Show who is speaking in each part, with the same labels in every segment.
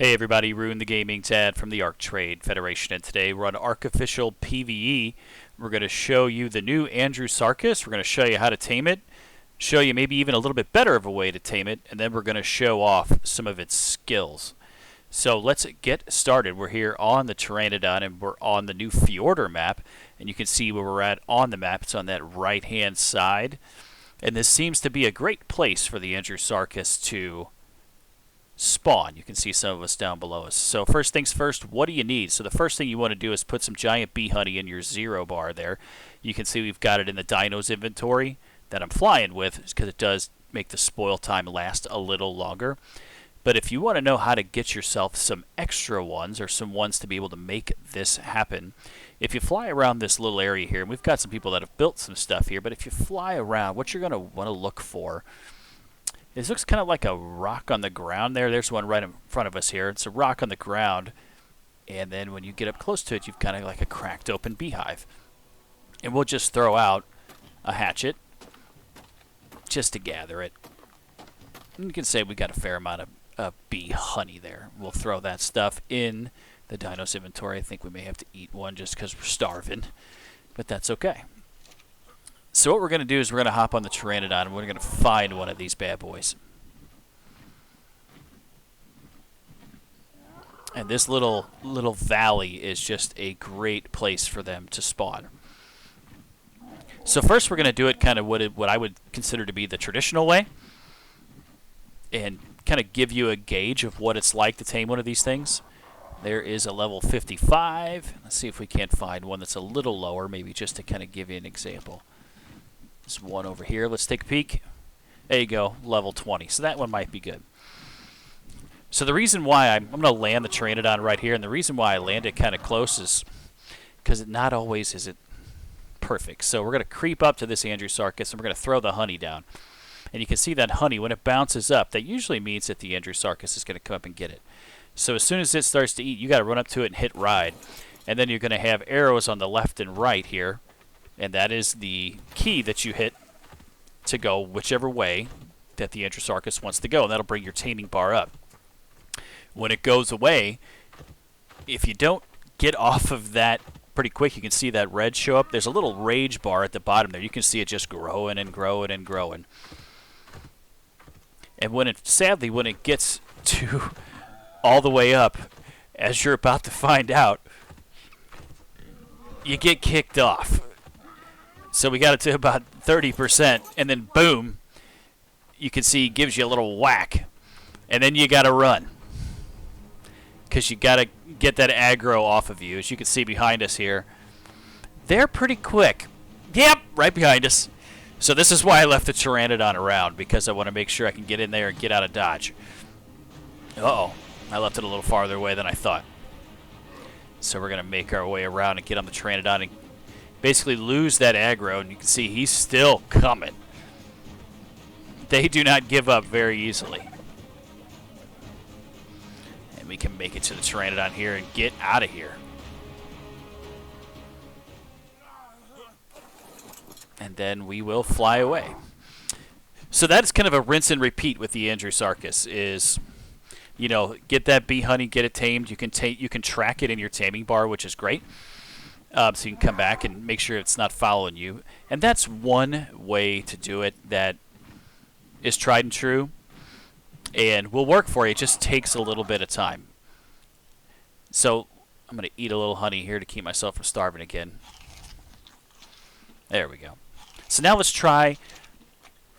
Speaker 1: Hey everybody, Ruin the Gaming Tad from the ARK Trade Federation, and today we're on ARK Official PVE. We're going to show you the new Andrewsarchus. We're going to show you how to tame it, show you maybe even a little bit better of a way to tame it, and then we're going to show off some of its skills. So let's get started. We're here on the Pteranodon, and we're on the new Fjordur map, and you can see where we're at on the map. It's on that right-hand side, and this seems to be a great place for the Andrewsarchus to spawn. You can see some of us down below us. So first things first, what do you need? So the first thing you want to do is put some giant bee honey in your 0 bar there. You can see we've got it in the dinos inventory that I'm flying with because it does make the spoil time last a little longer. But if you want to know how to get yourself some extra ones or some ones to be able to make this happen, if you fly around this little area here, and we've got some people that have built some stuff here, but if you fly around, what you're going to want to look for, this looks kind of like a rock on the ground there. There's one right in front of us here. It's a rock on the ground. And then when you get up close to it, you've kind of like a cracked open beehive. And we'll just throw out a hatchet just to gather it. And you can say we got a fair amount of bee honey there. We'll throw that stuff in the dinos inventory. I think we may have to eat one just because we're starving. But that's okay. So what we're going to do is we're going to hop on the Pteranodon and we're going to find one of these bad boys. And this little valley is just a great place for them to spawn. So first we're going to do it kind of what I would consider to be the traditional way. And kind of give you a gauge of what it's like to tame one of these things. There is a level 55. Let's see if we can't find one that's a little lower, maybe just to kind of give you an example. There's one over here. Let's take a peek. There you go, level 20. So that one might be good. So the reason why I'm going to land the Pteranodon right here, and the reason why I land it kind of close is because not always is it perfect. So we're going to creep up to this Andrewsarchus, and we're going to throw the honey down. And you can see that honey, when it bounces up, that usually means that the Andrewsarchus is going to come up and get it. So as soon as it starts to eat, you got to run up to it and hit ride. And then you're going to have arrows on the left and right here. And that is the key that you hit to go whichever way that the Andrewsarchus wants to go. And that'll bring your taming bar up. When it goes away, if you don't get off of that pretty quick, you can see that red show up. There's a little rage bar at the bottom there. You can see it just growing and growing and growing. And sadly, when it gets to all the way up, as you're about to find out, you get kicked off. So we got it to about 30%, and then boom, you can see it gives you a little whack. And then you got to run. Because you got to get that aggro off of you. As you can see behind us here, they're pretty quick. Yep, right behind us. So this is why I left the Pteranodon around, because I want to make sure I can get in there and get out of dodge. Uh-oh, I left it a little farther away than I thought. So we're going to make our way around and get on the Pteranodon and basically lose that aggro, and you can see he's still coming. They do not give up very easily. And we can make it to the Pteranodon here and get out of here. And then we will fly away. So that's kind of a rinse and repeat with the Andrewsarchus is, you know, get that bee honey, get it tamed. You can track it in your taming bar, which is great. So you can come back and make sure it's not following you. And that's one way to do it that is tried and true and will work for you. It just takes a little bit of time. So I'm going to eat a little honey here to keep myself from starving again. There we go. So now let's try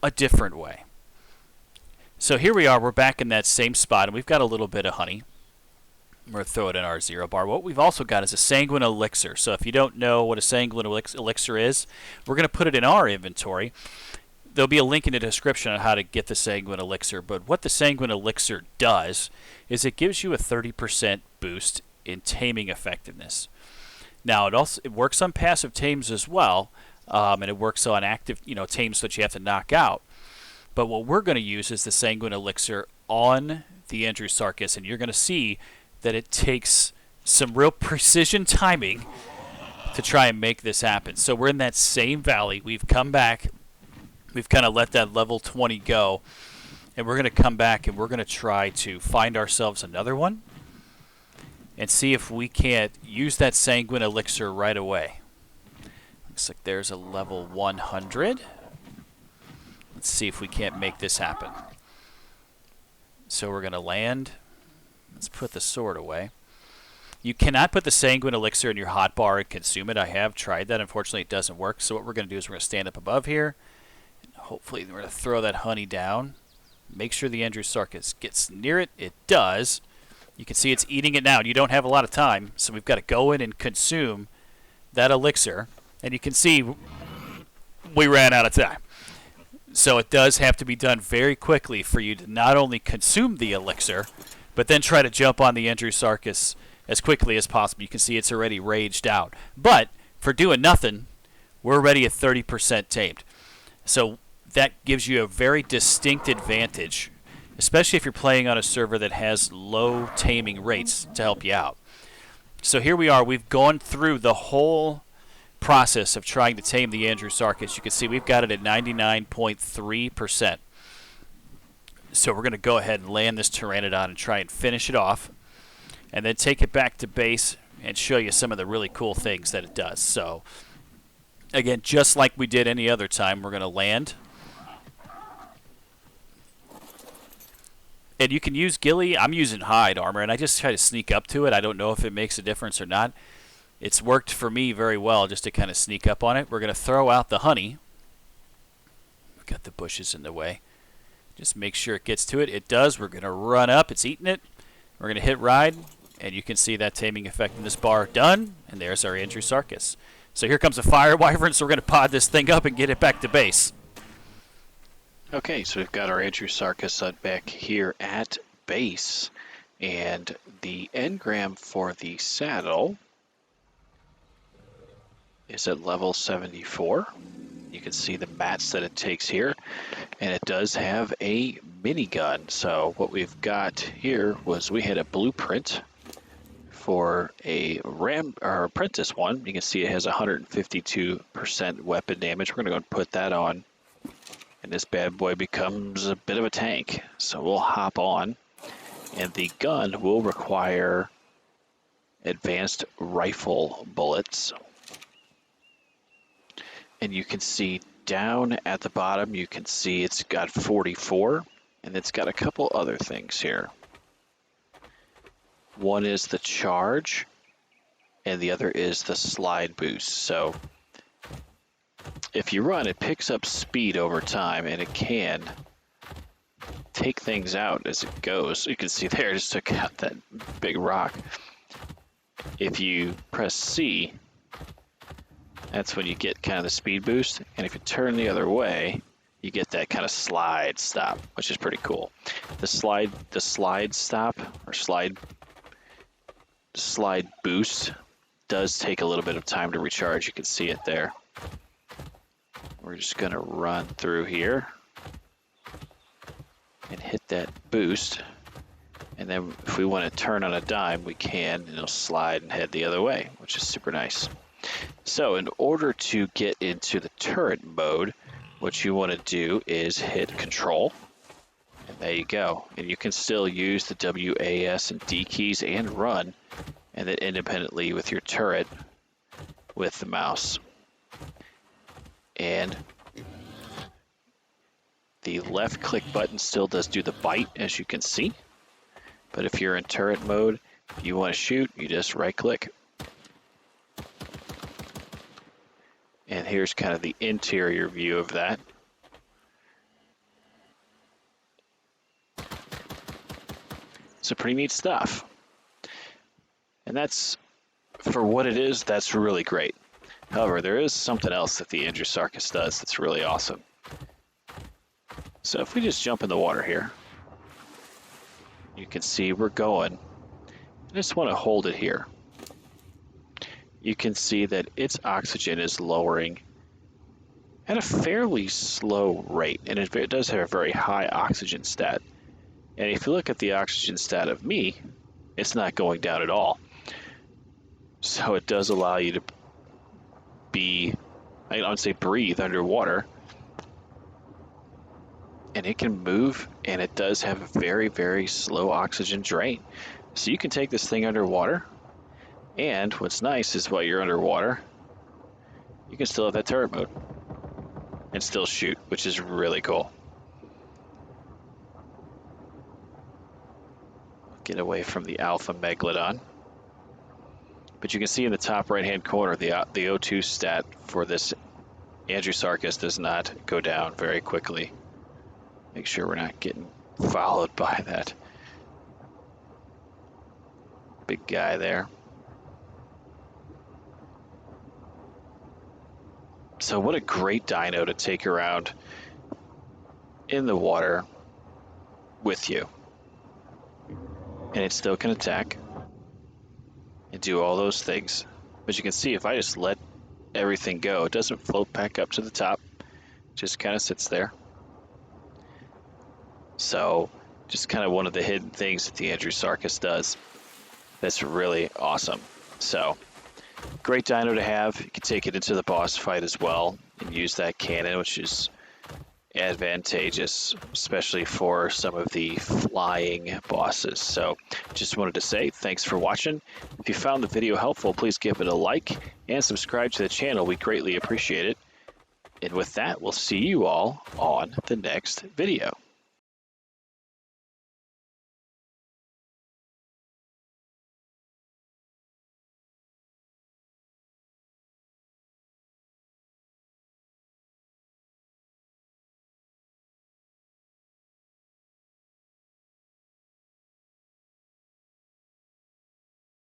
Speaker 1: a different way. So here we are. We're back in that same spot, and we've got a little bit of honey. We're going to throw it in our 0 bar. What we've also got is a sanguine elixir. So if you don't know what a sanguine elixir is, we're going to put it in our inventory. There'll be a link in the description on how to get the sanguine elixir. But what the sanguine elixir does is it gives you a 30% boost in taming effectiveness. Now it works on passive tames as well, and it works on active, tames that you have to knock out. But what we're going to use is the sanguine elixir on the Andrewsarchus, and you're going to see that it takes some real precision timing to try and make this happen. So we're in that same valley. We've come back. We've kind of let that level 20 go. And we're going to come back and we're going to try to find ourselves another one. and see if we can't use that sanguine elixir right away. Looks like there's a level 100. Let's see if we can't make this happen. So we're going to land. Let's put the sword away. You cannot put the sanguine elixir in your hotbar and consume it. I have tried that. Unfortunately, it doesn't work. So what we're going to do is we're going to stand up above here. And hopefully, we're going to throw that honey down. Make sure the Andrewsarchus gets near it. It does. You can see it's eating it now. You don't have a lot of time, so we've got to go in and consume that elixir. And you can see we ran out of time. So it does have to be done very quickly for you to not only consume the elixir, but then try to jump on the Andrewsarchus as quickly as possible. You can see it's already raged out. But for doing nothing, we're already at 30% tamed. So that gives you a very distinct advantage, especially if you're playing on a server that has low taming rates to help you out. So here we are. We've gone through the whole process of trying to tame the Andrewsarchus. You can see we've got it at 99.3%. So we're going to go ahead and land this Pteranodon and try and finish it off, and then take it back to base and show you some of the really cool things that it does. So again, just like we did any other time, we're going to land. And you can use ghillie. I'm using hide armor, and I just try to sneak up to it. I don't know if it makes a difference or not. It's worked for me very well just to kind of sneak up on it. We're going to throw out the honey. We've got the bushes in the way. Just make sure it gets to it. It does. We're going to run up. It's eating it. We're going to hit ride, and you can see that taming effect in this bar done. And there's our Andrewsarchus. So here comes a fire wyvern, so we're going to pod this thing up and get it back to base.
Speaker 2: Okay, so we've got our Andrewsarchus back here at base, and the engram for the saddle is at level 74. You can see the mats that it takes here, and it does have a minigun. So what we've got here was we had a blueprint for a apprentice one. You can see it has 152% weapon damage. We're going to go and put that on, and this bad boy becomes a bit of a tank. So we'll hop on, and the gun will require advanced rifle bullets. And you can see down at the bottom, you can see it's got 44, and it's got a couple other things here. One is the charge, and the other is the slide boost. So if you run, it picks up speed over time, and it can take things out as it goes. You can see there, I just took out that big rock. If you press C, that's when you get kind of the speed boost, and if you turn the other way, you get that kind of slide stop, which is pretty cool. The slide stop or slide boost does take a little bit of time to recharge. You can see it there. We're just gonna run through here and hit that boost, and then if we want to turn on a dime, we can, and it'll slide and head the other way, which is super nice. So in order to get into the turret mode, what you want to do is hit Control, and there you go. And you can still use the W, A, S, and D keys and run, and then independently with your turret with the mouse. And the left click button still does do the bite, as you can see. But if you're in turret mode, if you want to shoot, you just right click. And here's kind of the interior view of that. So pretty neat stuff. And that's, for what it is, that's really great. However, there is something else that the Andrewsarchus does that's really awesome. So if we just jump in the water here, you can see we're going. I just want to hold it here. You can see that its oxygen is lowering at a fairly slow rate, and it does have a very high oxygen stat. And if you look at the oxygen stat of me, it's not going down at all. So it does allow you to be, I would say, breathe underwater. And it can move, and it does have a very, very slow oxygen drain, So you can take this thing underwater, and what's nice is while you're underwater, you can still have that turret mode and still shoot, which is really cool. Get away from the Alpha Megalodon. But you can see in the top right-hand corner, the O2 stat for this Andrewsarchus does not go down very quickly. Make sure we're not getting followed by that big guy there. So what a great dino to take around in the water with you. And it still can attack and do all those things. But you can see if I just let everything go, it doesn't float back up to the top. It just kind of sits there. So just kind of one of the hidden things that the Andrewsarchus does. That's really awesome. So great dino to have. You can take it into the boss fight as well and use that cannon, which is advantageous, especially for some of the flying bosses. So just wanted to say thanks for watching. If you found the video helpful, please give it a like and subscribe to the channel. We greatly appreciate it. And with that, we'll see you all on the next video.